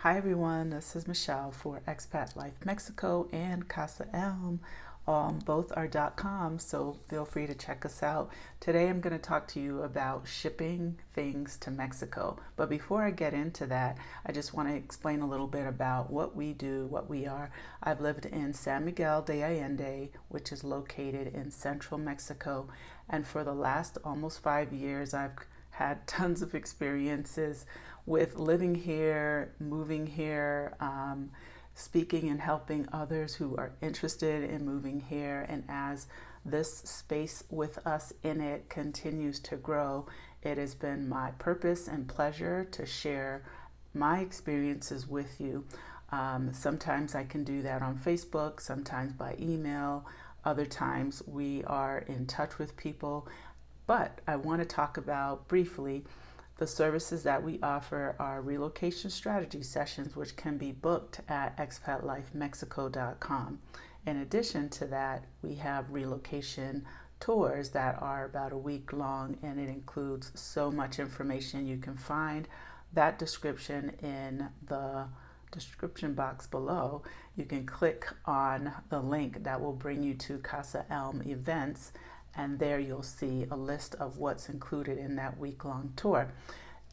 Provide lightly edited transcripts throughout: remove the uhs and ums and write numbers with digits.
Hi everyone, this is Michelle for Expat Life Mexico and Casa ELM. Both are .com, so feel free to check us out. Today I'm going to talk to you about shipping things to Mexico. But before I get into that, I just want to explain a little bit about what we do, what we are. I've lived in San Miguel de Allende, which is located in central Mexico, and for the last almost 5 years I've had tons of experiences with living here, moving here, speaking and helping others who are interested in moving here. And as this space with us in it continues to grow, it has been my purpose and pleasure to share my experiences with you. Sometimes I can do that on Facebook, sometimes by email, other times we are in touch with people. But I want to talk about briefly the services that we offer are relocation strategy sessions, which can be booked at expatlifemexico.com. In addition to that, we have relocation tours that are about a week long, and it includes so much information. You can find that description in the description box below. You can click on the link that will bring you to Casa ELM events, and there you'll see a list of what's included in that week-long tour.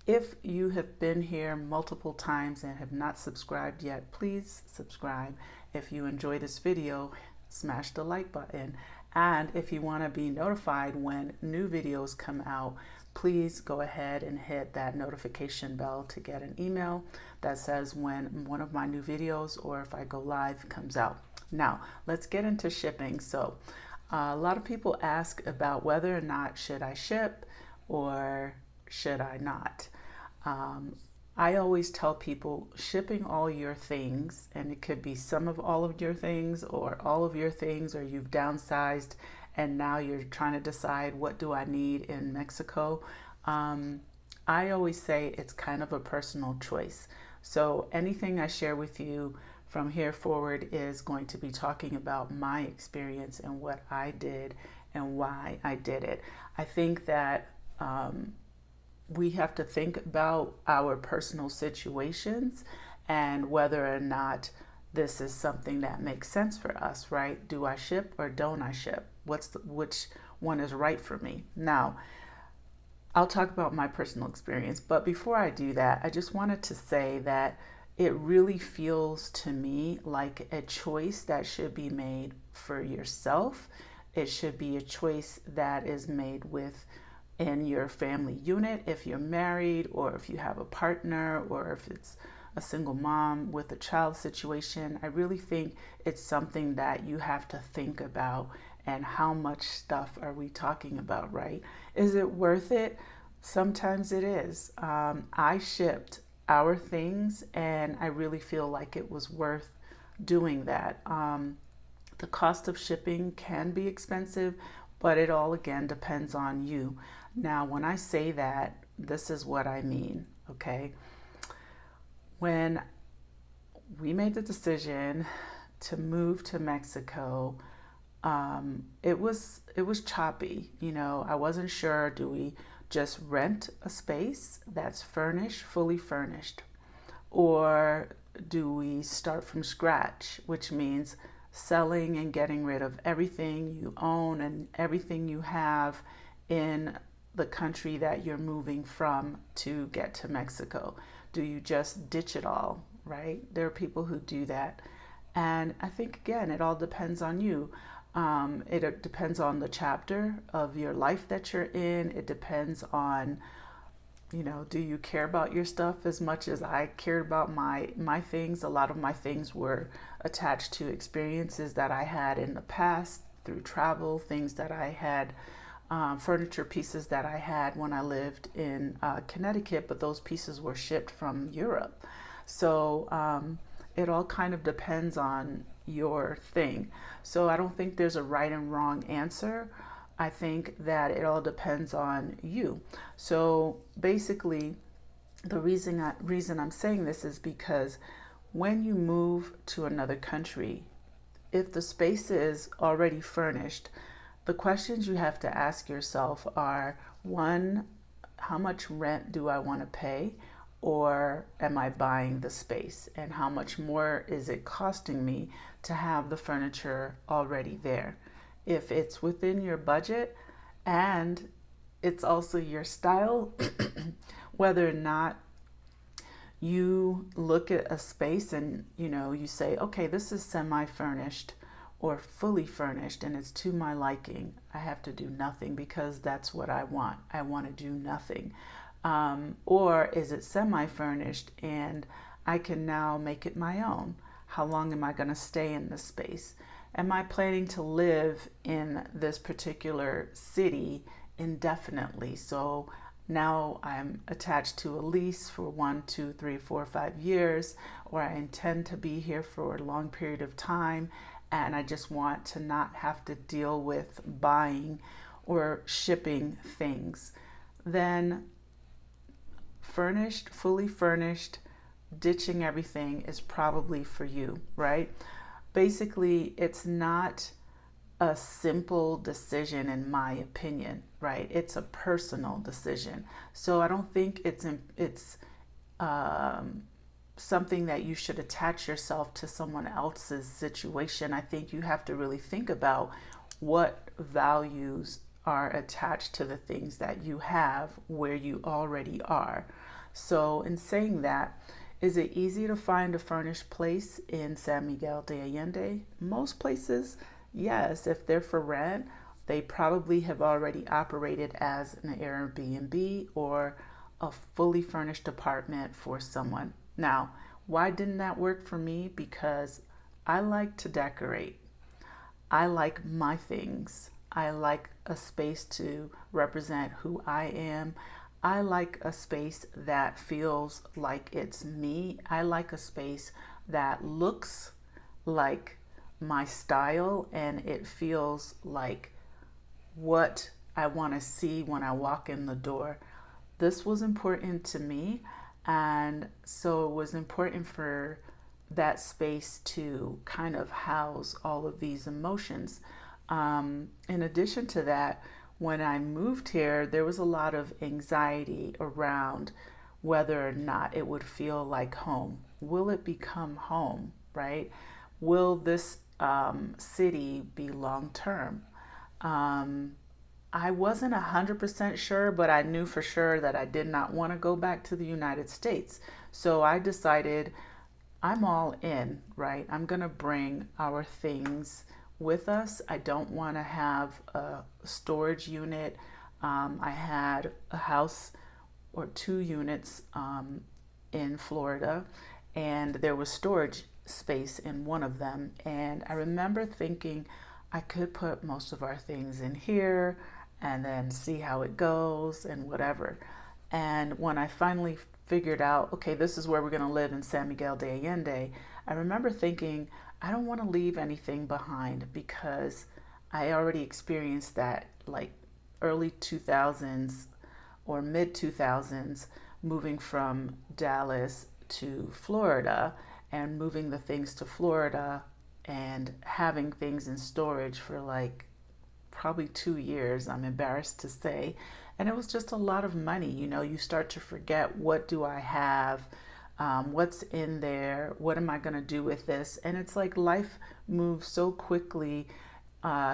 If you have been here multiple times and have not subscribed yet, please subscribe. If you enjoy this video, smash the like button. And if you want to be notified when new videos come out, please go ahead and hit that notification bell to get an email that says when one of my new videos or if I go live comes out. Now, let's get into shipping. So, a lot of people ask about whether or not should I ship or should I not. I always tell people shipping all your things, and it could be some of all of your things or all of your things, or you've downsized and now you're trying to decide what do I need in Mexico. I always say it's kind of a personal choice. So anything I share with you from here forward is going to be talking about my experience and what I did and why I did it. I think that we have to think about our personal situations and whether or not this is something that makes sense for us, right? Do I ship or don't I ship? Which one is right for me? Now, I'll talk about my personal experience, but before I do that, I just wanted to say that it really feels to me like a choice that should be made for yourself. It should be a choice that is made in your family unit, if you're married or if you have a partner or if it's a single mom with a child situation. I really think it's something that you have to think about, and how much stuff are we talking about, right? Is it worth it? Sometimes it is. I shipped our things and I really feel like it was worth doing that. The cost of shipping can be expensive, but it all again depends on you. Now, when I say that, this is what I mean, okay? When we made the decision to move to Mexico, it was choppy. You know, I wasn't sure, do we just rent a space that's furnished, fully furnished, or do we start from scratch, which means selling and getting rid of everything you own and everything you have in the country that you're moving from to get to Mexico? Do you just ditch it all, right? There are people who do that. And I think, again, it all depends on you. It depends on the chapter of your life that you're in. It depends on, you know, do you care about your stuff as much as I cared about my things? A lot of my things were attached to experiences that I had in the past through travel, things that I had, furniture pieces that I had when I lived in Connecticut, but those pieces were shipped from Europe. So it all kind of depends on your thing. So I don't think there's a right and wrong answer. I think that it all depends on you. So basically, the reason I'm saying this is because when you move to another country, if the space is already furnished, the questions you have to ask yourself are, one, how much rent do I want to pay? or am I buying the space? And how much more is it costing me to have the furniture already there? If it's within your budget and it's also your style, whether or not you look at a space and you say, okay, this is semi-furnished or fully furnished and it's to my liking, I have to do nothing because that's what I want. I want to do nothing. Or is it semi-furnished and I can now make it my own? How long am I going to stay in this space? Am I planning to live in this particular city indefinitely? So now I'm attached to a lease for 1, 2, 3, 4, 5 years, or I intend to be here for a long period of time, and I just want to not have to deal with buying or shipping things. Then furnished, fully furnished, ditching everything is probably for you, right? Basically, it's not a simple decision in my opinion, right? It's a personal decision. So I don't think it's something that you should attach yourself to someone else's situation. I think you have to really think about what values are attached to the things that you have where you already are. So in saying that, is it easy to find a furnished place in San Miguel de Allende? Most places, yes. If they're for rent, they probably have already operated as an Airbnb or a fully furnished apartment for someone. Now, why didn't that work for me? Because I like to decorate. I like my things. I like a space to represent who I am. I like a space that feels like it's me. I like a space that looks like my style and it feels like what I want to see when I walk in the door. This was important to me, and so it was important for that space to kind of house all of these emotions. In addition to that, when I moved here, there was a lot of anxiety around whether or not it would feel like home. Will it become home, right? Will this city be long term? I wasn't 100% sure, but I knew for sure that I did not want to go back to the United States. So I decided I'm all in, right? I'm going to bring our things with us. I don't want to have a storage unit. I had a house or 2 units in Florida, and there was storage space in one of them. And I remember thinking I could put most of our things in here and then see how it goes and whatever. And when I finally figured out, okay, this is where we're going to live in San Miguel de Allende, I remember thinking, I don't want to leave anything behind because I already experienced that like early 2000s or mid 2000s, moving from Dallas to Florida and moving the things to Florida and having things in storage for like probably 2 years, I'm embarrassed to say. And it was just a lot of money. You start to forget, what do I have? What's in there? What am I going to do with this? And it's like life moves so quickly.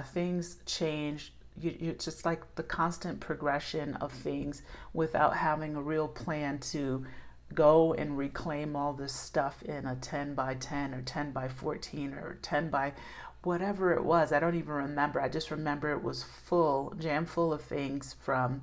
Things change. You're just like the constant progression of things without having a real plan to go and reclaim all this stuff in a 10 by 10 or 10 by 14 or 10 by whatever it was. I don't even remember. I just remember it was full, jam full of things from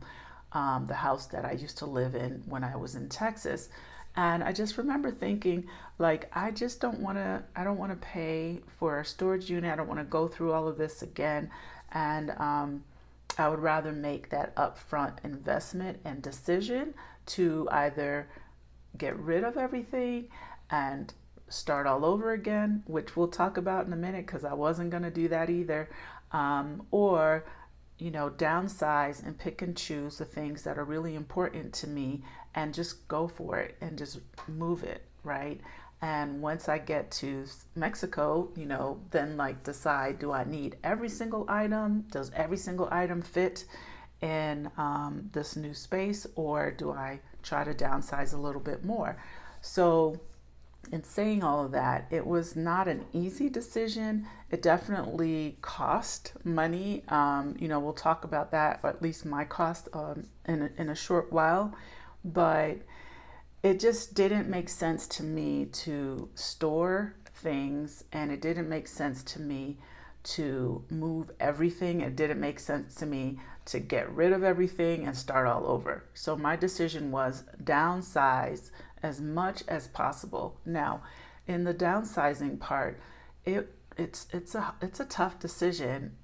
the house that I used to live in when I was in Texas. And I just remember thinking, like, I don't want to pay for a storage unit. I don't want to go through all of this again. And I would rather make that upfront investment and decision to either get rid of everything and start all over again, which we'll talk about in a minute because I wasn't going to do that either, or downsize and pick and choose the things that are really important to me and just go for it and just move it, right? And once I get to Mexico, then like decide, do I need every single item? Does every single item fit in this new space, or do I try to downsize a little bit more. So in saying all of that, it was not an easy decision. It definitely cost money. We'll talk about that, or at least my cost, in a short while. But it just didn't make sense to me to store things, and it didn't make sense to me to move everything. It didn't make sense to me to get rid of everything and start all over. So my decision was downsize as much as possible. Now, in the downsizing part, it's a tough decision.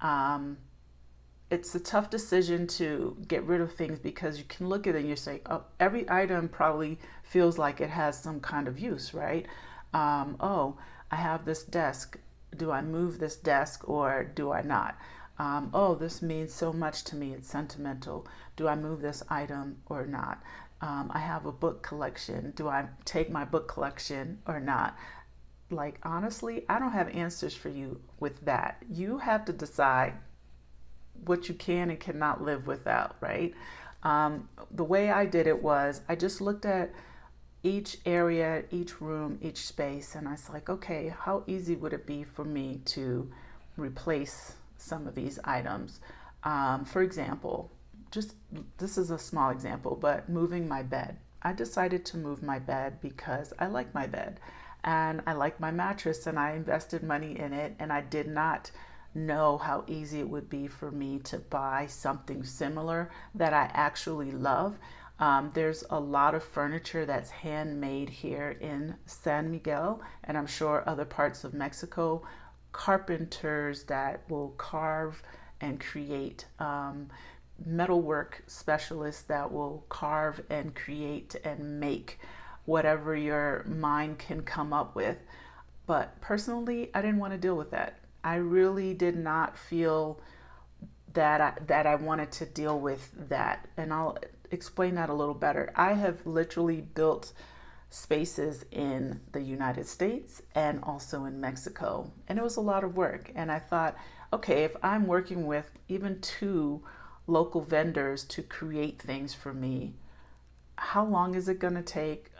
It's a tough decision to get rid of things because you can look at it and you say, oh, every item probably feels like it has some kind of use, right? Oh, I have this desk. Do I move this desk or do I not? Oh, this means so much to me. It's sentimental. Do I move this item or not? I have a book collection. Do I take my book collection or not? Like, honestly, I don't have answers for you with that. You have to decide what you can and cannot live without, right? The way I did it was I just looked at each area, each room, each space, and I was like, okay, how easy would it be for me to replace some of these items? For example, this is a small example, but moving my bed. I decided to move my bed because I like my bed and I like my mattress and I invested money in it, and I did not know how easy it would be for me to buy something similar that I actually love. There's a lot of furniture that's handmade here in San Miguel, and I'm sure other parts of Mexico, carpenters that will carve and create, metalwork specialists that will carve and create and make whatever your mind can come up with. But personally, I didn't want to deal with that. I really did not feel that I wanted to deal with that. And I'll explain that a little better. I have literally built spaces in the United States and also in Mexico, and it was a lot of work. And I thought, okay, if I'm working with even 2 local vendors to create things for me, how long is it going to take?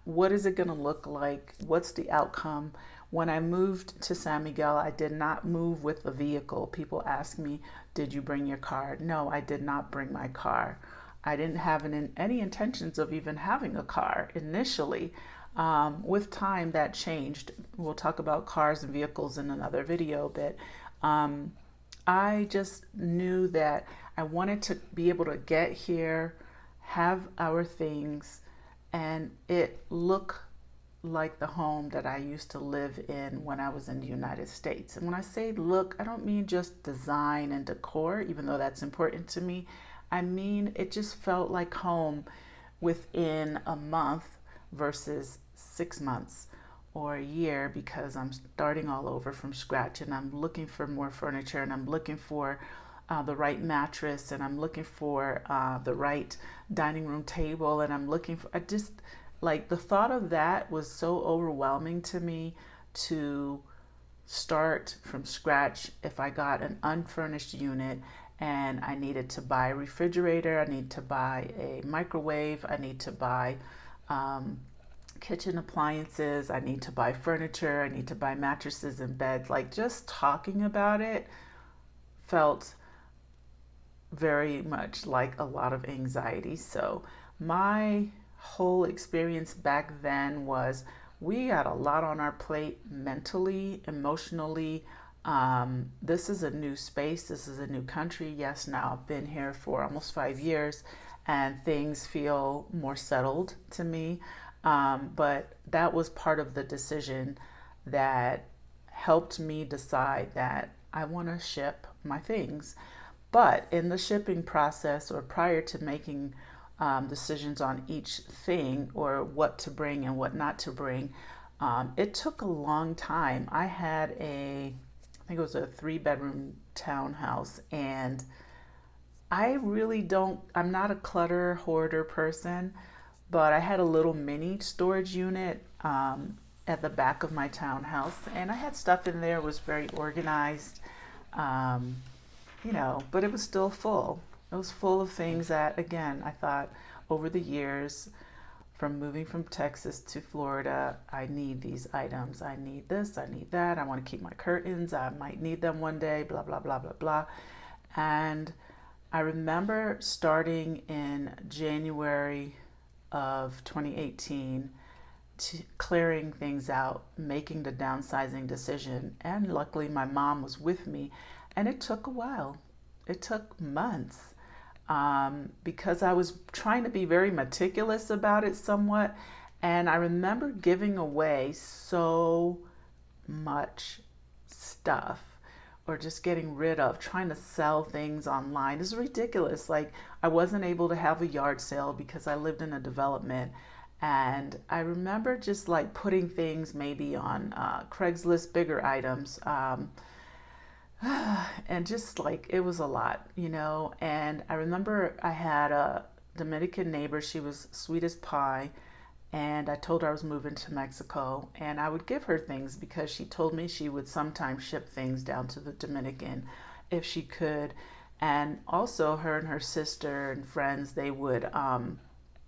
What is it going to look like? What's the outcome? When I moved to San Miguel, I did not move with a vehicle. People ask me, did you bring your car? No, I did not bring my car. I didn't have any intentions of even having a car initially. With time, that changed. We'll talk about cars and vehicles in another video, but I just knew that I wanted to be able to get here, have our things, and it look like the home that I used to live in when I was in the United States. And when I say look, I don't mean just design and decor, even though that's important to me. I mean, it just felt like home within a month versus 6 months or a year, because I'm starting all over from scratch and I'm looking for more furniture, and I'm looking for the right mattress, and I'm looking for the right dining room table, and I'm looking for, like, the thought of that was so overwhelming to me to start from scratch. If I got an unfurnished unit and I needed to buy a refrigerator, I need to buy a microwave, I need to buy kitchen appliances, I need to buy furniture, I need to buy mattresses and beds. Like, just talking about it felt very much like a lot of anxiety. So my whole experience back then was, we got a lot on our plate mentally, emotionally. This is a new space. This is a new country. Yes, now I've been here for almost 5 years and things feel more settled to me. But that was part of the decision that helped me decide that I want to ship my things. But in the shipping process, or prior to making decisions on each thing, or what to bring and what not to bring, it took a long time. I had I think it was a 3-bedroom townhouse, and I'm not a clutter hoarder person, but I had a little mini storage unit at the back of my townhouse, and I had stuff in there. It was very organized, but it was still full. It was full of things that, again, I thought, over the years, from moving from Texas to Florida, I need these items. I need this, I need that. I want to keep my curtains. I might need them one day, blah, blah, blah, blah, blah. And I remember starting in January of 2018, clearing things out, making the downsizing decision. And luckily my mom was with me, and it took a while. It took months, because I was trying to be very meticulous about it somewhat. And I remember giving away so much stuff, or just getting rid of, trying to sell things online. It's ridiculous. Like, I wasn't able to have a yard sale because I lived in a development. And I remember just like putting things maybe on Craigslist, bigger items, and just like, it was a lot, you know. And I remember I had a Dominican neighbor. She was sweet as pie. And I told her I was moving to Mexico, and I would give her things because she told me she would sometimes ship things down to the Dominican if she could. And also, her and her sister and friends, they would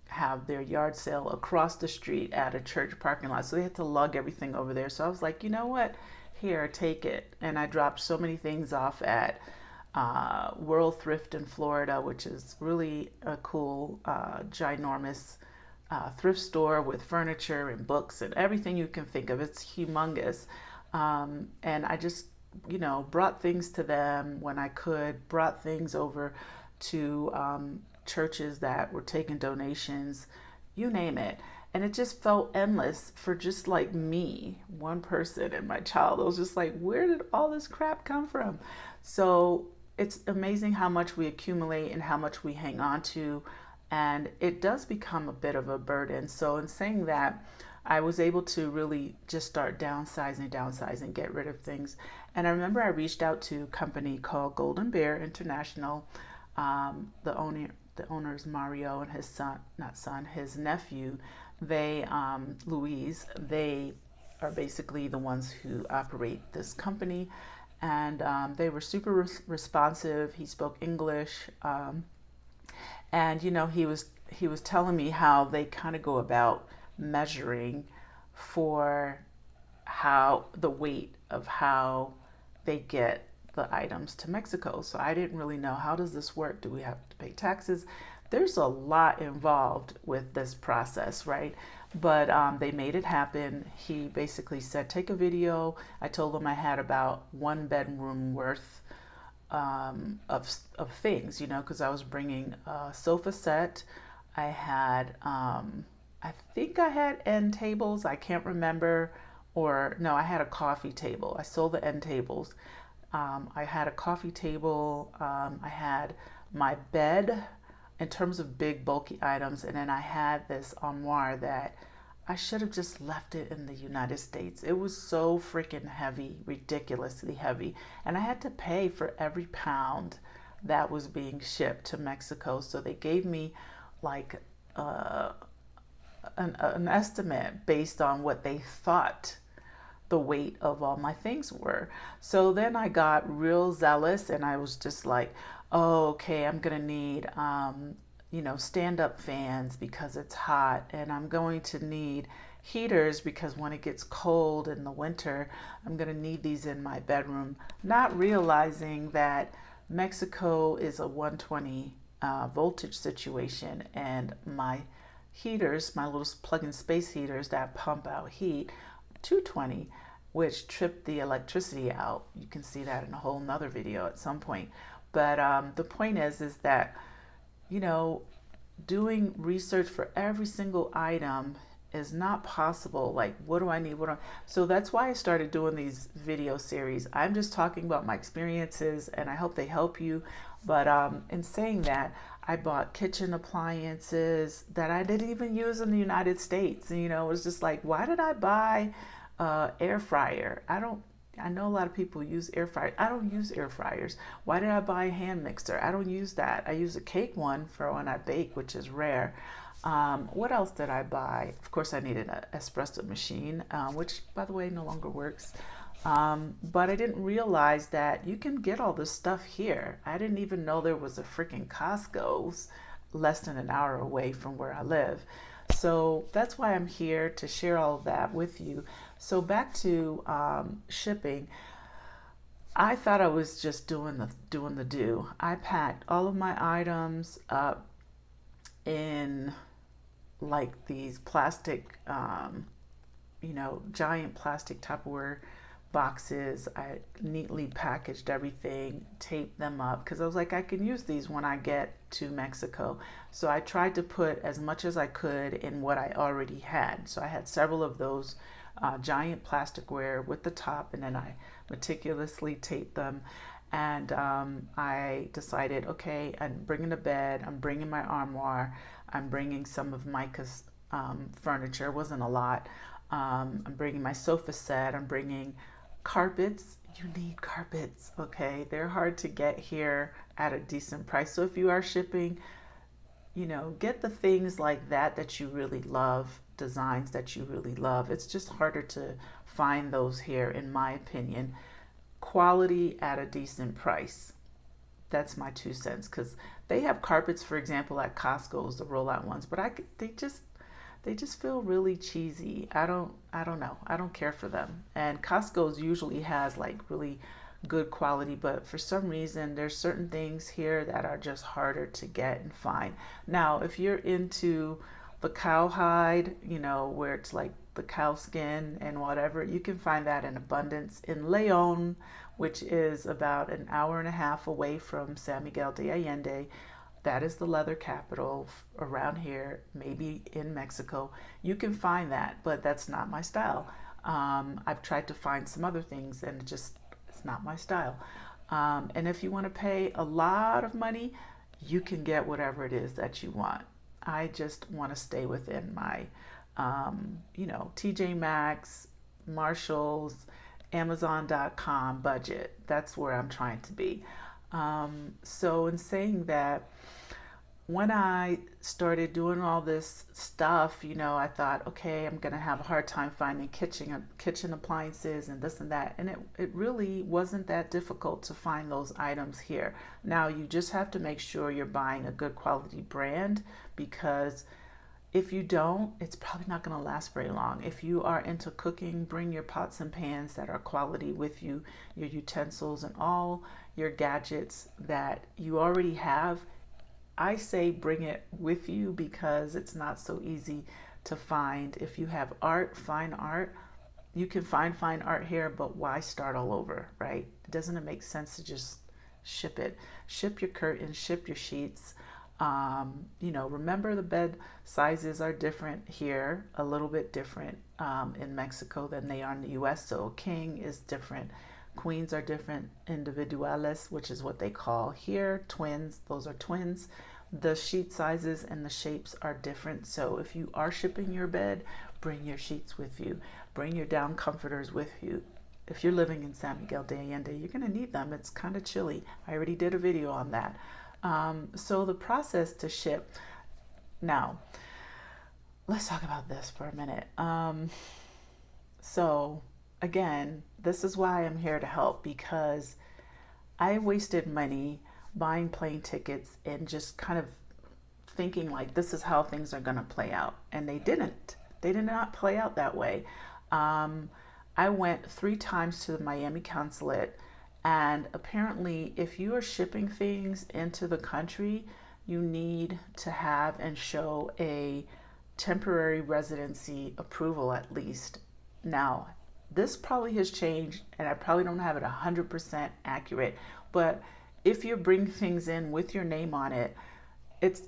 have their yard sale across the street at a church parking lot. So they had to lug everything over there. So I was like, you know what? Here, take it. And I dropped so many things off at World Thrift in Florida, which is really a cool, ginormous thrift store with furniture and books and everything you can think of. It's humongous. And I just, you know, brought things to them when I could, brought things over to churches that were taking donations, you name it. And it just felt endless for just like me, one person and my child. It was just like, where did all this crap come from? So it's amazing how much we accumulate and how much we hang on to. And it does become a bit of a burden. So in saying that, I was able to really just start downsizing, get rid of things. And I remember I reached out to a company called Golden Bear International. The owners, Mario, and his nephew, they, Louise, they are basically the ones who operate this company. And they were super responsive. He spoke English. And, you know, he was telling me how they kind of go about measuring for how the weight of how they get the items to Mexico. So I didn't really know, how does this work? Do we have to pay taxes? There's a lot involved with this process, right? But they made it happen. He basically said, take a video. I told him I had about 1 bedroom worth of things, you know, because I was bringing a sofa set. I had, I think I had end tables. I can't remember. Or no, I had a coffee table. I sold the end tables. I had a coffee table. I had my bed in terms of big bulky items. And then I had this armoire that I should have just left it in the United States. It was so freaking heavy, ridiculously heavy. And I had to pay for every pound that was being shipped to Mexico. So they gave me like an estimate based on what they thought the weight of all my things were. So then I got real zealous, and I was just like, oh, okay, I'm gonna need you know, stand-up fans because it's hot, and I'm going to need heaters because when it gets cold in the winter, I'm gonna need these in my bedroom, not realizing that Mexico is a 120 voltage situation, and my heaters, my little plug-in space heaters that pump out heat, 220, which tripped the electricity out. You can see that in a whole nother video at some point. But the point is that, you know, doing research for every single item is not possible. Like, what do I need? So that's why I started doing these video series. I'm just talking about my experiences, and I hope they help you. But in saying that, I bought kitchen appliances that I didn't even use in the United States. And, you know, it was just like, why did I buy air fryer? I know a lot of people use air fryer. I don't use air fryers. Why did I buy a hand mixer? I don't use that. I use a cake one for when I bake, which is rare. What else did I buy? Of course, I needed an espresso machine, which, by the way, no longer works. But I didn't realize that you can get all this stuff here. I didn't even know there was a freaking Costco's less than an hour away from where I live. So that's why I'm here to share all of that with you. So back to shipping. I thought I was just doing the do. I packed all of my items up in like these plastic, giant plastic Tupperware boxes. I neatly packaged everything, taped them up because I was like, I can use these when I get to Mexico. So I tried to put as much as I could in what I already had. So I had several of those giant plasticware with the top, and then I meticulously taped them. And I decided, okay, I'm bringing a bed, I'm bringing my armoire, I'm bringing some of Micah's furniture. It wasn't a lot. I'm bringing my sofa set, I'm bringing carpets. You need carpets, okay? They're hard to get here at a decent price. So if you are shipping, get the things like that you really love, designs that you really love. It's just harder to find those here, in my opinion. Quality at a decent price. That's my 2 cents, because they have carpets, for example, at Costco's, the rollout ones, but they just feel really cheesy. I don't know. I don't care for them. And Costco's usually has like really good quality, but for some reason there's certain things here that are just harder to get and find. Now, if you're into the cowhide, where it's like the cow skin and whatever, you can find that in abundance in Leon, which is about an hour and a half away from San Miguel de Allende. That is the leather capital around here, maybe in Mexico. You can find that, but that's not my style. I've tried to find some other things, and it's not my style. And if you want to pay a lot of money, you can get whatever it is that you want. I just want to stay within my, TJ Maxx, Marshalls, Amazon.com budget. That's where I'm trying to be. So in saying that, when I started doing all this stuff, I thought, okay, I'm going to have a hard time finding kitchen appliances and this and that. And it really wasn't that difficult to find those items here. Now, you just have to make sure you're buying a good quality brand, because if you don't, it's probably not going to last very long. If you are into cooking, bring your pots and pans that are quality with you, your utensils and all your gadgets that you already have. I say bring it with you because it's not so easy to find. If you have art, fine art, you can find fine art here, but why start all over, right? Doesn't it make sense to just ship it? Ship your curtains, ship your sheets. Remember the bed sizes are different here, a little bit different in Mexico than they are in the US. So king is different. Queens are different. Individuales, which is what they call here. Twins, those are twins. The sheet sizes and the shapes are different. So if you are shipping your bed, bring your sheets with you. Bring your down comforters with you. If you're living in San Miguel de Allende, you're going to need them. It's kind of chilly. I already did a video on that. So the process to ship. Now, let's talk about this for a minute. So again, this is why I'm here to help, because I wasted money buying plane tickets and just kind of thinking like this is how things are going to play out. And they didn't. They did not play out that way. I went 3 times to the Miami consulate, and apparently if you are shipping things into the country, you need to have and show a temporary residency approval at least. Now, this probably has changed, and I probably don't have it 100% accurate, but if you bring things in with your name on it,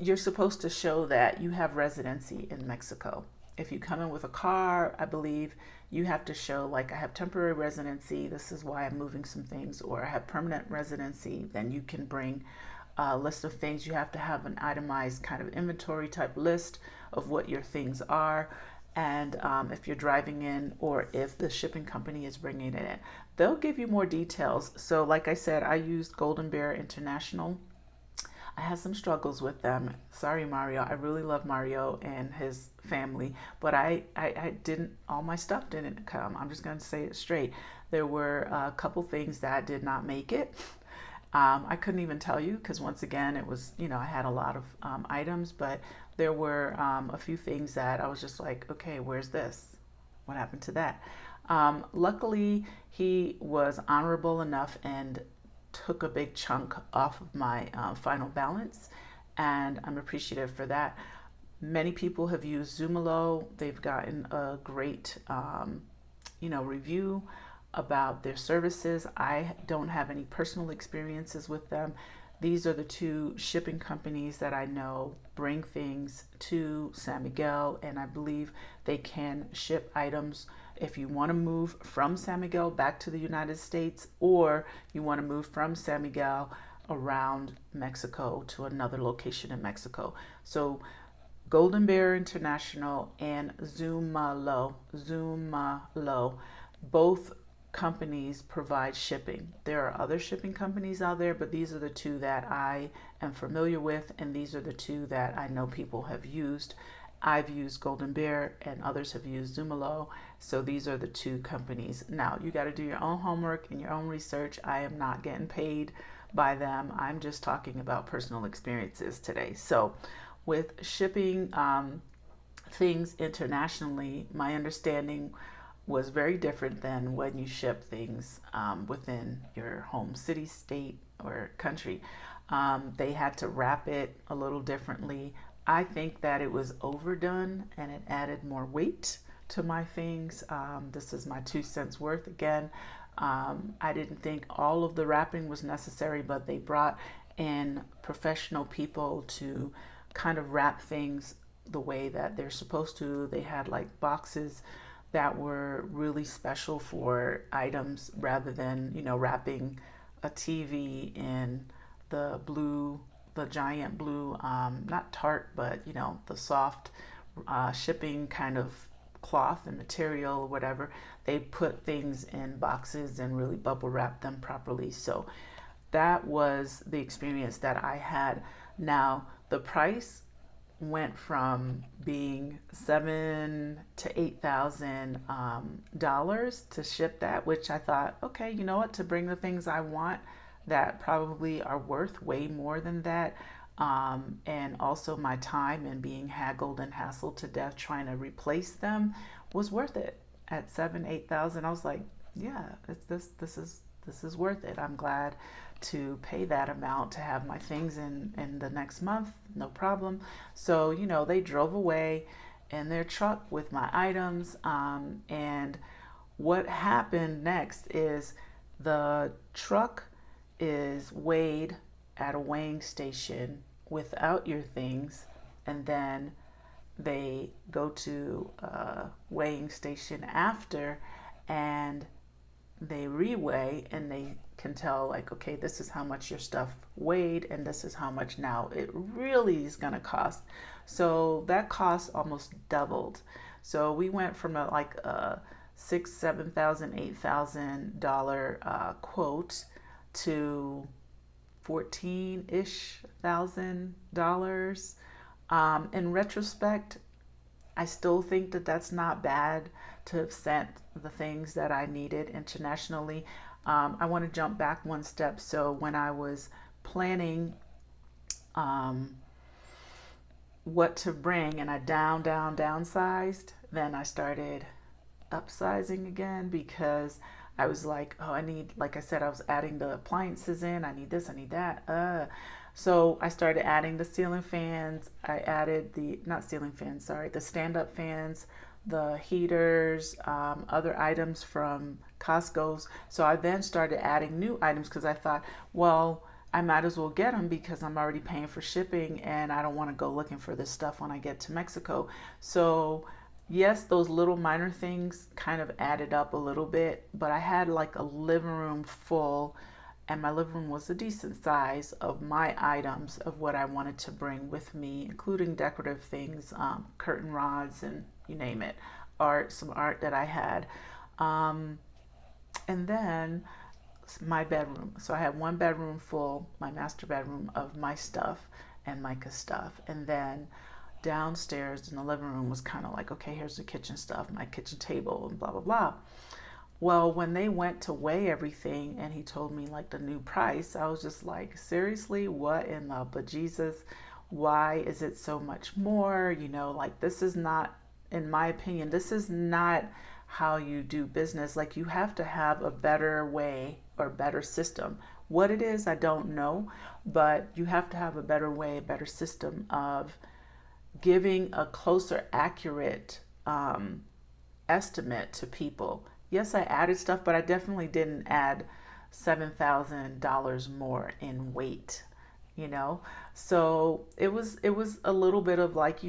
you're supposed to show that you have residency in Mexico. If you come in with a car, I believe you have to show like, I have temporary residency, this is why I'm moving some things, or I have permanent residency. Then you can bring a list of things. You have to have an itemized kind of inventory type list of what your things are. And if you're driving in, or if the shipping company is bringing it in, they'll give you more details. So like I said, I used Golden Bear International. I had some struggles with them. Sorry, Mario. I really love Mario and his family, but I didn't, all my stuff didn't come. I'm just going to say it straight. There were a couple things that did not make it. I couldn't even tell you because once again, it was, I had a lot of items, but there were a few things that I was just like, okay, where's this? What happened to that? Luckily, he was honorable enough and took a big chunk off of my final balance, and I'm appreciative for that. Many people have used Zoomalo. They've gotten a great, review about their services. I don't have any personal experiences with them. These are the two shipping companies that I know bring things to San Miguel, and I believe they can ship items if you want to move from San Miguel back to the United States, or you want to move from San Miguel around Mexico to another location in Mexico. So Golden Bear International and Zoomalo, both companies provide shipping. There are other shipping companies out there, but these are the two that I am familiar with, and these are the two that I know people have used. I've used Golden Bear and others have used Zoomalo, so these are the two companies. Now, you got to do your own homework and your own research. I am not getting paid by them. I'm just talking about personal experiences today. So with shipping things internationally, my understanding was very different than when you ship things within your home city, state, or country. They had to wrap it a little differently. I think that it was overdone and it added more weight to my things. This is my 2 cents worth again. I didn't think all of the wrapping was necessary, but they brought in professional people to kind of wrap things the way that they're supposed to. They had like boxes that were really special for items rather than, wrapping a TV in the giant blue, not tart, but, the soft shipping kind of cloth and material or whatever. They put things in boxes and really bubble wrap them properly. So that was the experience that I had. Now, the price went from being $7,000 to $8,000 to ship that, which I thought, okay, you know what, to bring the things I want that probably are worth way more than that. And also my time and being haggled and hassled to death trying to replace them was worth it. At 7,000-8,000, I was like, yeah, this is worth it. I'm glad to pay that amount to have my things in the next month, no problem. So, they drove away in their truck with my items. And what happened next is the truck is weighed at a weighing station without your things, and then they go to a weighing station after and they reweigh and they can tell, like, okay, this is how much your stuff weighed and this is how much now it really is going to cost. So that cost almost doubled. So we went from a $6,000, $7,000, $8,000 quote to $14-ish thousand. In retrospect, I still think that that's not bad to have sent the things that I needed internationally. I want to jump back one step. So when I was planning what to bring and I downsized, then I started upsizing again because I was like, oh, I need, like I said, I was adding the appliances in. I need this, I need that. So I started adding the ceiling fans. I added the stand-up fans, the heaters, other items from Costco's. So I then started adding new items because I thought, well, I might as well get them because I'm already paying for shipping and I don't want to go looking for this stuff when I get to Mexico. So yes, those little minor things kind of added up a little bit, but I had like a living room full, and my living room was a decent size of my items of what I wanted to bring with me, including decorative things, curtain rods, and you name it, some art that I had. And then my bedroom. So I had one bedroom full, my master bedroom, of my stuff and Micah's stuff. And then downstairs in the living room was kind of like, okay, here's the kitchen stuff, my kitchen table, and blah, blah, blah. Well, when they went to weigh everything and he told me like the new price, I was just like, seriously, what in the bejesus? Why is it so much more? Like this is not, in my opinion, this is not how you do business. Like you have to have a better way or better system. What it is, I don't know, but you have to have a better way, a better system of giving a closer, accurate estimate to people. Yes, I added stuff, but I definitely didn't add $7,000 more in weight, you know? So it was a little bit of like,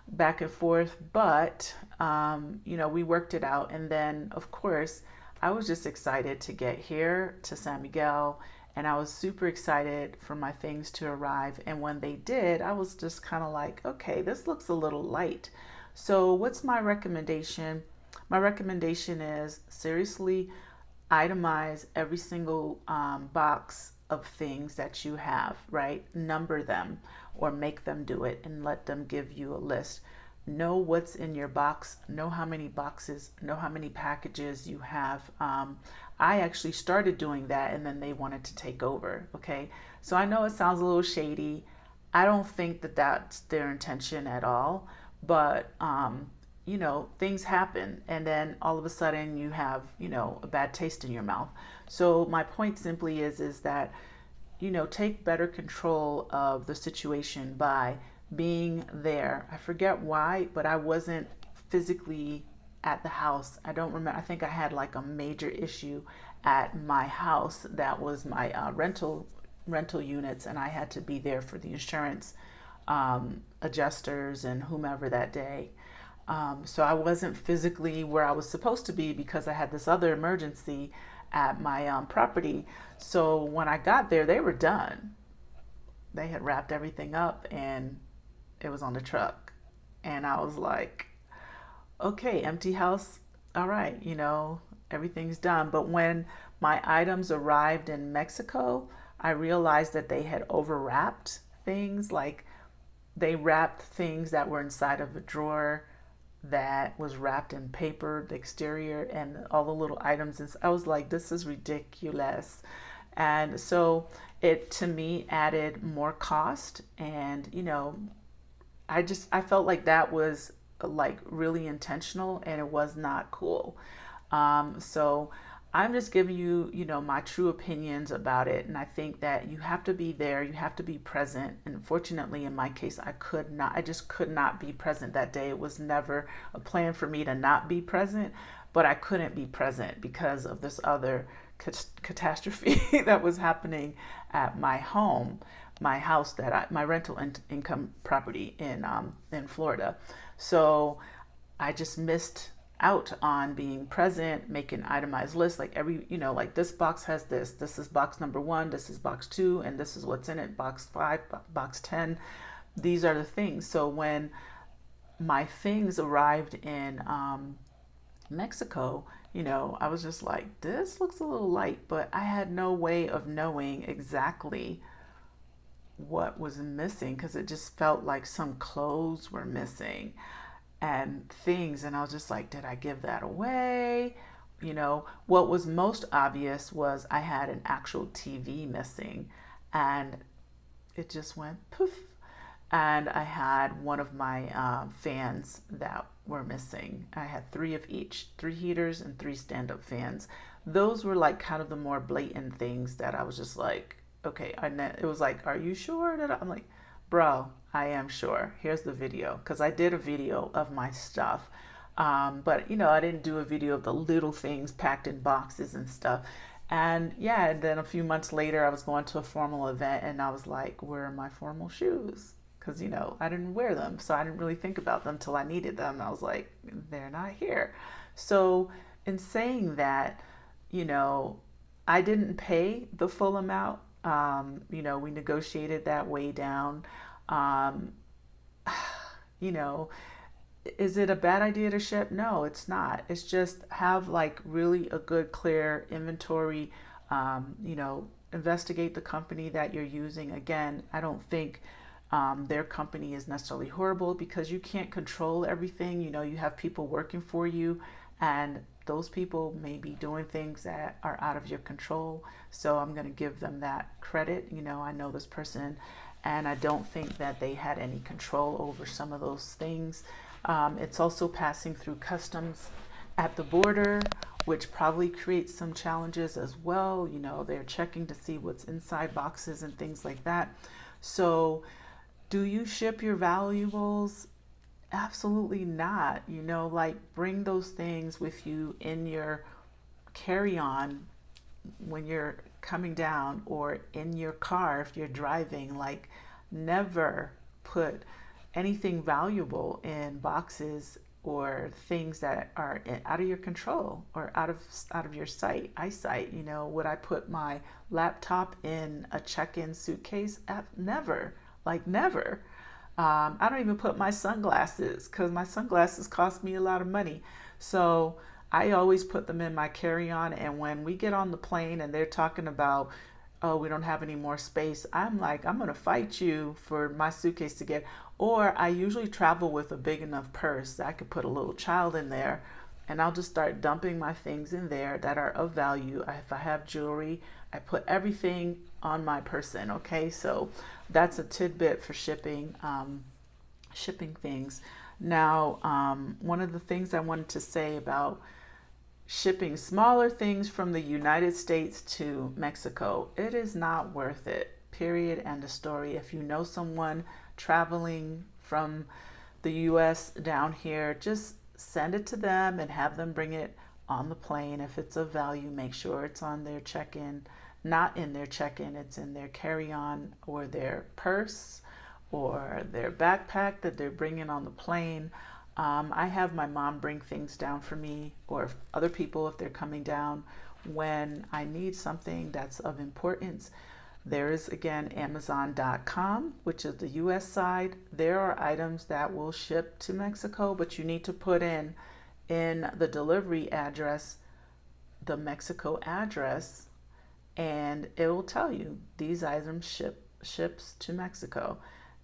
back and forth, but we worked it out. And then of course, I was just excited to get here to San Miguel, and I was super excited for my things to arrive. And when they did, I was just kind of like, okay, this looks a little light. So, what's my recommendation? My recommendation is seriously itemize every single box of things that you have, right? Number them or make them do it and let them give you a list. Know what's in your box, know how many boxes, know how many packages you have. I actually started doing that and then they wanted to take over. Okay. So I know it sounds a little shady. I don't think that that's their intention at all, but things happen and then all of a sudden you have, a bad taste in your mouth. So my point simply is that, take better control of the situation by being there. I forget why, but I wasn't physically at the house. I don't remember. I think I had like a major issue at my house that was my rental units, and I had to be there for the insurance adjusters and whomever that day. So I wasn't physically where I was supposed to be because I had this other emergency at my property. So when I got there, they were done. They had wrapped everything up and it was on the truck. And I was like, okay, empty house. All right, everything's done. But when my items arrived in Mexico, I realized that they had overwrapped things. Like they wrapped things that were inside of a drawer that was wrapped in paper, the exterior, and all the little items. And I was like, this is ridiculous. And so it to me added more cost. And, I felt like that was like really intentional and it was not cool. So I'm just giving you, my true opinions about it. And I think that you have to be there, you have to be present. And unfortunately, in my case, I just could not be present that day. It was never a plan for me to not be present, but I couldn't be present because of this other catastrophe that was happening at my home, my house my rental income property in Florida. So I just missed out on being present, making itemized lists, like like this box has this is box number 1, this is box 2, and this is what's in it, box 5, box 10. These are the things. So when my things arrived in Mexico, I was just like, this looks a little light, but I had no way of knowing exactly what was missing because it just felt like some clothes were missing and things. And I was just like, did I give that away? What was most obvious was I had an actual TV missing and it just went poof. And I had one of my fans that were missing. I had 3 of each, 3 heaters and 3 stand-up fans. Those were like kind of the more blatant things that I was just like, okay. And then it was like, are you sure that I'm like, bro, I am sure. Here's the video. Because I did a video of my stuff. But, I didn't do a video of the little things packed in boxes and stuff. And yeah, and then a few months later, I was going to a formal event and I was like, where are my formal shoes? Because, I didn't wear them. So I didn't really think about them till I needed them. And I was like, they're not here. So in saying that, I didn't pay the full amount. We negotiated that way down. Um, is it a bad idea to ship? No, it's not. It's just have like really a good, clear inventory. Investigate the company that you're using. Again, I don't think their company is necessarily horrible, because you can't control everything. You know, you have people working for you, and those people may be doing things that are out of your control. So I'm going to give them that credit. You know, I know this person, and I don't think that they had any control over some of those things. It's also passing through customs at the border, which probably creates some challenges as well. You know, they're checking to see what's inside boxes and things like that. So do you ship your valuables? Absolutely not. You know, like, bring those things with you in your carry-on when you're coming down, or in your car if you're driving. Like, never put anything valuable in boxes or things that are out of your control or out of your eyesight. You know, would I put my laptop in a check-in suitcase? Never. Like, never. I don't even put my sunglasses, because my sunglasses cost me a lot of money. So I always put them in my carry-on. And when we get on the plane and they're talking about, oh, we don't have any more space, I'm like, I'm going to fight you for my suitcase to get. Or I usually travel with a big enough purse that I could put a little child in there, and I'll just start dumping my things in there that are of value. If I have jewelry, I put everything on my person. Okay, so that's a tidbit for shipping things. Now, one of the things I wanted to say about shipping smaller things from the United States to Mexico, it is not worth it. Period. End of story. If you know someone traveling from the US down here, just send it to them and have them bring it on the plane. If it's of value, make sure it's on their check-in. Not in their check-in, it's in their carry-on or their purse or their backpack that they're bringing on the plane. I have my mom bring things down for me, or if other people, if they're coming down, when I need something that's of importance. There is, again, Amazon.com, which is the US side. There are items that will ship to Mexico, but you need to put in the delivery address, the Mexico address, and it will tell you these items ships to Mexico.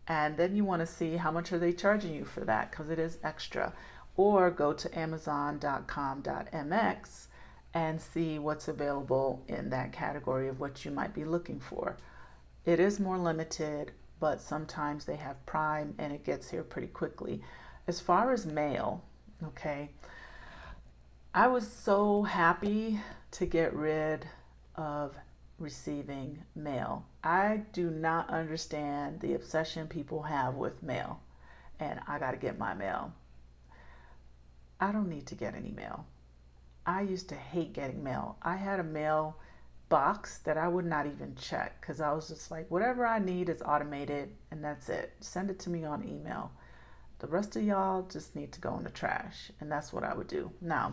And then you want to see how much are they charging you for that, because it is extra. Or go to amazon.com.mx and see what's available in that category of what you might be looking for. It is more limited, but sometimes they have Prime and it gets here pretty quickly. As far as mail, okay, I was so happy to get rid of receiving mail. I do not understand the obsession people have with mail, and I got to get my mail. I don't need to get any mail. I used to hate getting mail. I had a mail box that I would not even check, because I was just like, whatever I need is automated and that's it. Send it to me on email. The rest of y'all just need to go in the trash, and that's what I would do. Now,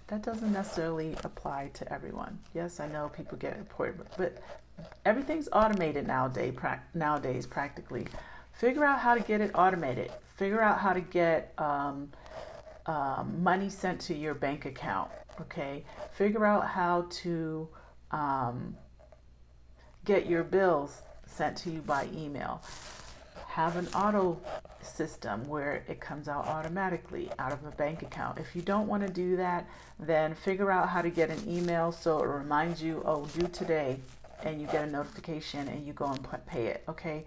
that doesn't necessarily apply to everyone. Yes, I know people get important, but everything's automated nowadays practically. Figure out how to get it automated. Figure out how to get money sent to your bank account. Okay, figure out how to get your bills sent to you by email. Have an auto system where it comes out automatically out of a bank account. If you don't want to do that, then figure out how to get an email so it reminds you, oh, due today, and you get a notification and you go and pay it. Okay.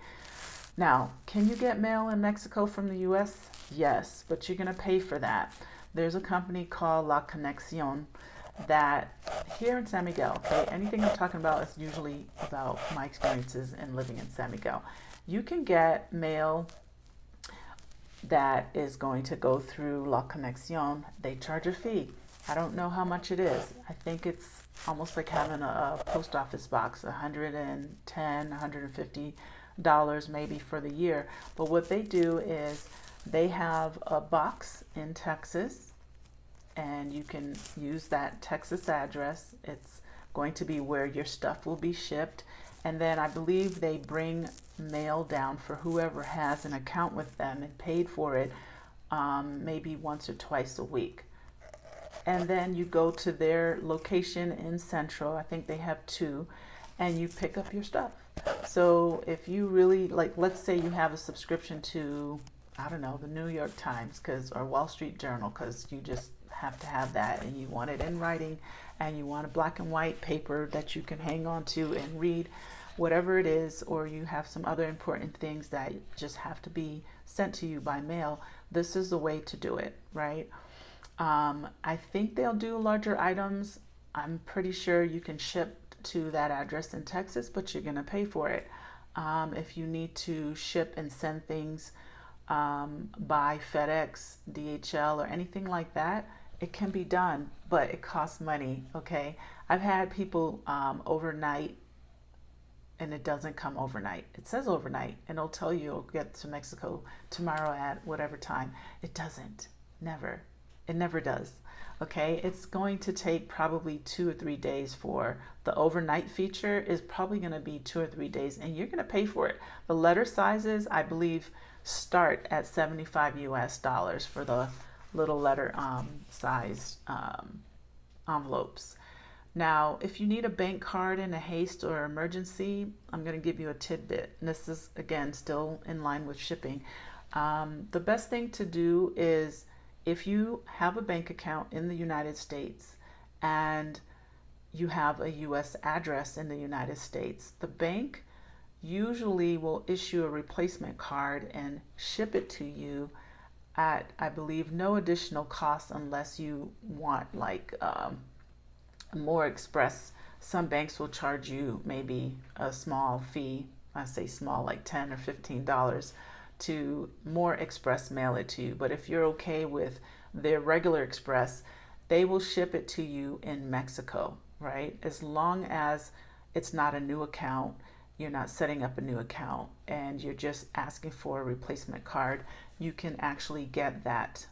Now, can you get mail in Mexico from the US? Yes, but you're going to pay for that. There's a company called La Conexión that here in San Miguel, okay, anything I'm talking about is usually about my experiences in living in San Miguel. You can get mail that is going to go through La Conexión. They charge a fee. I don't know how much it is. I think it's almost like having a post office box, $110, $150 maybe for the year. But what they do is they have a box in Texas, and you can use that Texas address. It's going to be where your stuff will be shipped. And then I believe they bring mail down for whoever has an account with them and paid for it, maybe once or twice a week. And then you go to their location in Central. I think they have two, and you pick up your stuff. So if you really like, let's say you have a subscription to, I don't know, the New York Times or Wall Street Journal, because you just have to have that, and you want it in writing, and you want a black and white paper that you can hang on to and read, whatever it is, or you have some other important things that just have to be sent to you by mail, this is the way to do it, right? I think they'll do larger items. I'm pretty sure you can ship to that address in Texas, but you're going to pay for it. If you need to ship and send things by FedEx, DHL, or anything like that, it can be done, but it costs money, okay? I've had people overnight, and it doesn't come overnight. It says overnight, and it'll tell you it'll get to Mexico tomorrow at whatever time. It doesn't. Never. It never does. Okay, it's going to take probably 2 or 3 days. For the overnight feature is probably going to be 2 or 3 days, and you're going to pay for it. The letter sizes, I believe, start at $75 US for the little letter size envelopes. Now, if you need a bank card in a haste or emergency, I'm going to give you a tidbit. And this is, again, still in line with shipping. The best thing to do is, if you have a bank account in the United States and you have a U.S. address in the United States, the bank usually will issue a replacement card and ship it to you at, I believe, no additional cost, unless you want like more express. Some banks will charge you maybe a small fee. I say small, like $10 or $15 to more express mail it to you. But if you're okay with their regular express, they will ship it to you in Mexico, right? As long as it's not a new account, you're not setting up a new account, and you're just asking for a replacement card, you can actually get that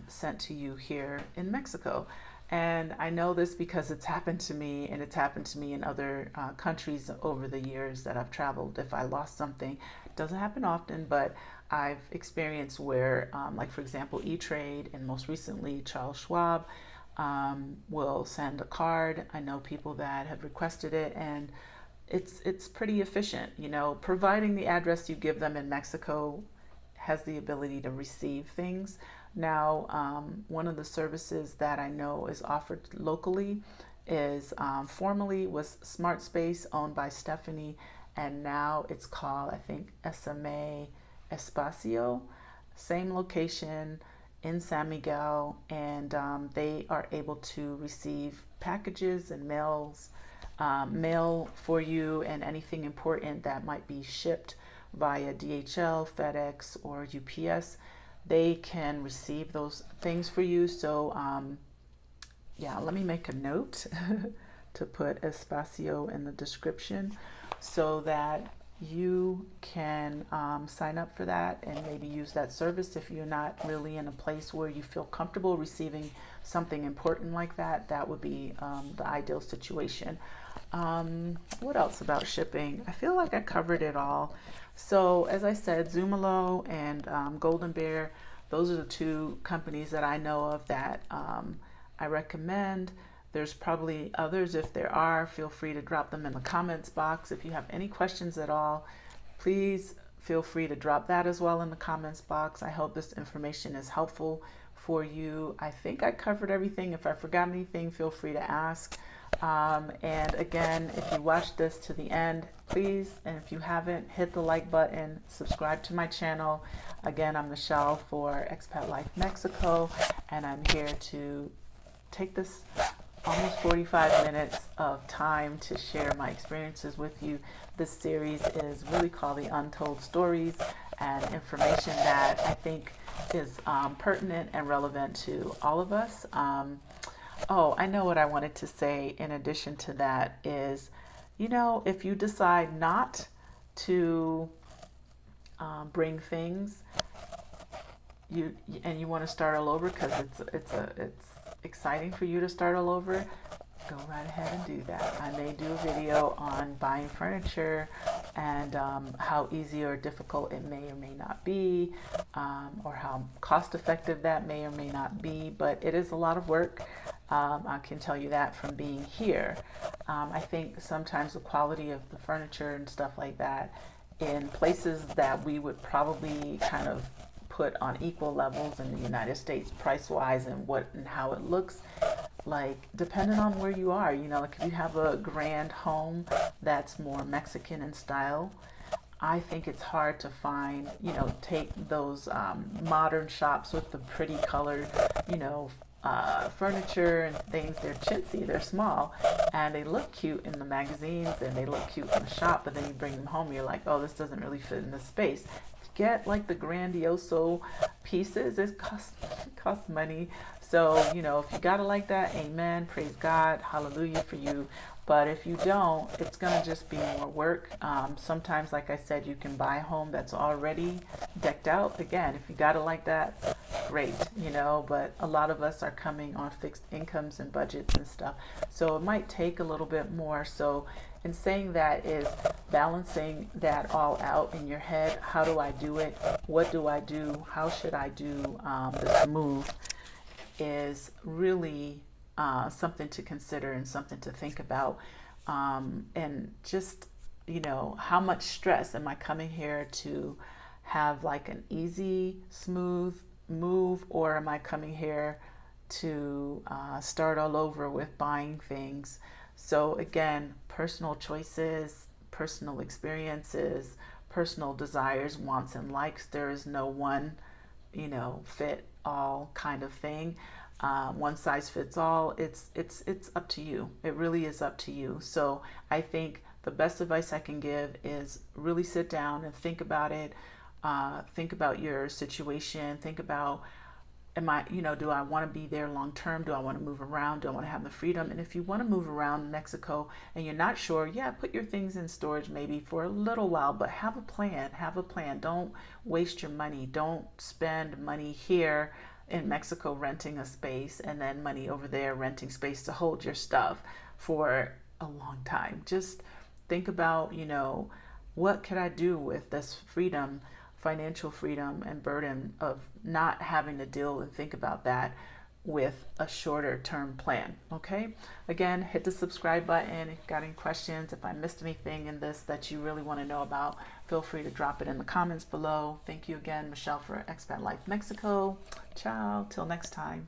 sent to you here in Mexico. And I know this because it's happened to me, and it's happened to me in other countries over the years that I've traveled. If I lost something, it doesn't happen often, but I've experienced where, like for example, E-Trade, and most recently Charles Schwab, will send a card. I know people that have requested it, and it's pretty efficient, you know, providing the address you give them in Mexico has the ability to receive things. Now, one of the services that I know is offered locally is formerly was Smart Space, owned by Stephanie, and now it's called, I think, SMA Espacio. Same location in San Miguel, and they are able to receive packages and mail for you, and anything important that might be shipped via DHL, FedEx, or UPS. They can receive those things for you. So yeah, let me make a note to put Espacio in the description so that you can sign up for that and maybe use that service. If you're not really in a place where you feel comfortable receiving something important like that, that would be the ideal situation. What else about shipping? I feel like I covered it all. So as I said, Zoomalo and Golden Bear, those are the two companies that I know of that I recommend. There's probably others. If there are, feel free to drop them in the comments box. If you have any questions at all, please feel free to drop that as well in the comments box. I hope this information is helpful for you. I think I covered everything. If I forgot anything, feel free to ask. And again, if you watched this to the end, please, and if you haven't, hit the like button, subscribe to my channel. Again, I'm Michelle for Expat Life Mexico, and I'm here to take this almost 45 minutes of time to share my experiences with you. This series is really called The Untold Stories, and information that I think is pertinent and relevant to all of us. Oh, I know what I wanted to say in addition to that is, you know, if you decide not to bring things, you want to start all over because it's exciting for you to start all over, go right ahead and do that. I may do a video on buying furniture and how easy or difficult it may or may not be, or how cost effective that may or may not be, but it is a lot of work. I can tell you that from being here. I think sometimes the quality of the furniture and stuff like that in places that we would probably kind of put on equal levels in the United States price wise and what and how it looks like, depending on where you are, you know, like if you have a grand home that's more Mexican in style, I think it's hard to find, you know, take those modern shops with the pretty colored, you know, furniture and things. They're chintzy, they're small, and they look cute in the magazines and they look cute in the shop, but then you bring them home, you're like, oh, this doesn't really fit in this space. Get like the grandioso pieces, it costs money. So, you know, if you got it like that, amen, praise God, hallelujah for you. But if you don't, it's going to just be more work. Sometimes, like I said, you can buy a home that's already decked out. Again, if you got it like that, great, you know, but a lot of us are coming on fixed incomes and budgets and stuff. So it might take a little bit more. So in saying that is balancing that all out in your head. How do I do it? What do I do? How should I do this move? Is really something to consider and something to think about. And just, you know, how much stress am I coming here to have like an easy, smooth move, or am I coming here to start all over with buying things? So again, personal choices, personal experiences, personal desires, wants and likes. There is no one, you know, fit all kind of thing. One size fits all. It's up to you. It really is up to you. So I think the best advice I can give is really sit down and think about it. Think about your situation. Think about, am I, you know, do I want to be there long term? Do I want to move around? Do I want to have the freedom? And if you want to move around Mexico and you're not sure, yeah, put your things in storage maybe for a little while, but have a plan. Have a plan. Don't waste your money. Don't spend money here in Mexico renting a space and then money over there renting space to hold your stuff for a long time. Just think about, you know, what could I do with this freedom, financial freedom and burden of not having to deal and think about that with a shorter term plan. Okay, again, hit the subscribe button if you've got any questions. If I missed anything in this that you really want to know about, feel free to drop it in the comments below. Thank you again, Michelle, for Expat Life Mexico. Ciao, till next time.